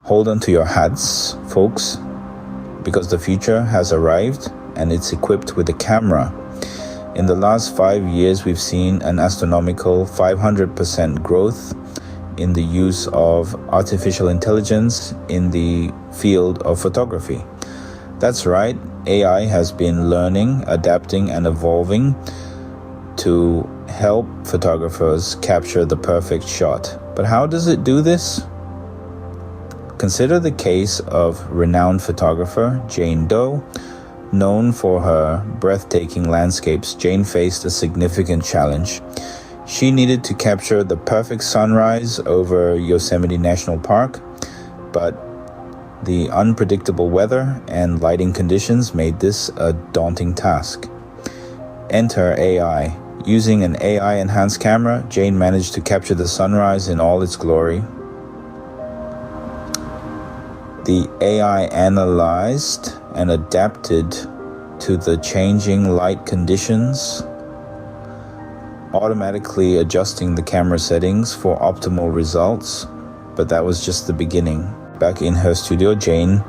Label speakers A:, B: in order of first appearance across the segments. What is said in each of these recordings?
A: Hold on to your hats, folks, because the future has arrived and it's equipped with a camera. In the last 5 years, we've seen an astronomical 500% growth in the use of artificial intelligence in the field of photography. That's right, AI has been learning, adapting, and evolving to help photographers capture the perfect shot. But how does it do this? Consider the case of renowned photographer Jane Doe. Known for her breathtaking landscapes, Jane faced a significant challenge. She needed to capture the perfect sunrise over Yosemite National Park, but the unpredictable weather and lighting conditions made this a daunting task. Enter AI. Using an AI-enhanced camera, Jane managed to capture the sunrise in all its glory. The AI analyzed and adapted to the changing light conditions, automatically adjusting the camera settings for optimal results. But that was just the beginning. Back in her studio, Jane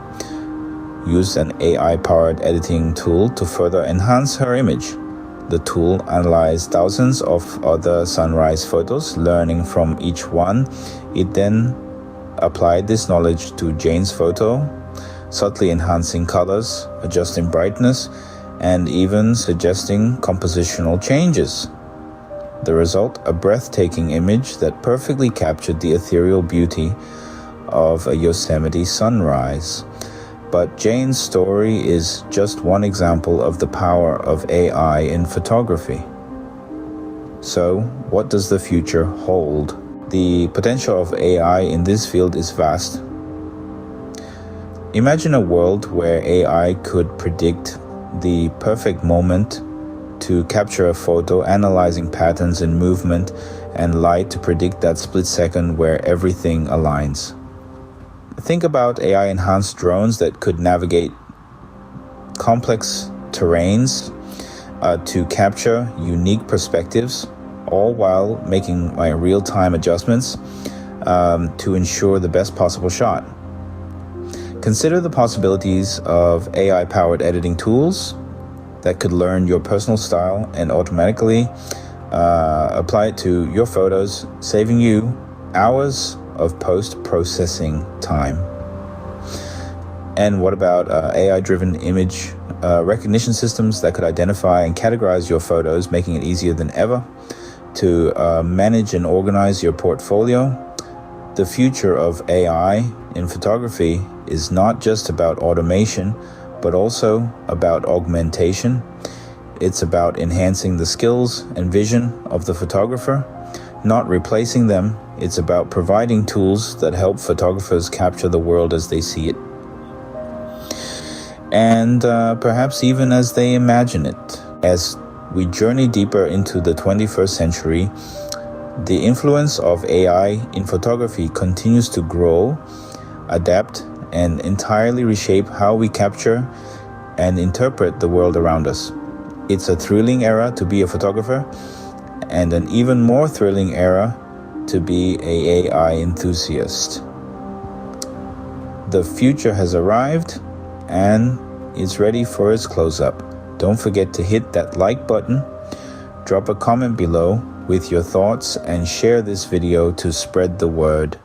A: used an AI-powered editing tool to further enhance her image. The tool analyzed thousands of other sunrise photos, learning from each one. It then applied this knowledge to Jane's photo, subtly enhancing colors, adjusting brightness, and even suggesting compositional changes. The result, a breathtaking image that perfectly captured the ethereal beauty of a Yosemite sunrise. But Jane's story is just one example of the power of AI in photography. So, what does the future hold? The potential of AI in this field is vast. Imagine a world where AI could predict the perfect moment to capture a photo, analyzing patterns in movement and light to predict that split second where everything aligns. Think about AI-enhanced drones that could navigate complex terrains to capture unique perspectives, all while making real-time adjustments to ensure the best possible shot. Consider the possibilities of AI-powered editing tools that could learn your personal style and automatically apply it to your photos, saving you hours of post-processing time. And what about AI-driven image recognition systems that could identify and categorize your photos, making it easier than ever to manage and organize your portfolio? The future of AI in photography is not just about automation, but also about augmentation. It's about enhancing the skills and vision of the photographer, not replacing them. It's about providing tools that help photographers capture the world as they see it, and perhaps even as they imagine it. As we journey deeper into the 21st century, the influence of AI in photography continues to grow, adapt, and entirely reshape how we capture and interpret the world around us. It's a thrilling era to be a photographer, and an even more thrilling era to be an AI enthusiast. The future has arrived and it's ready for its close-up. Don't forget to hit that like button, drop a comment below with your thoughts, and share this video to spread the word.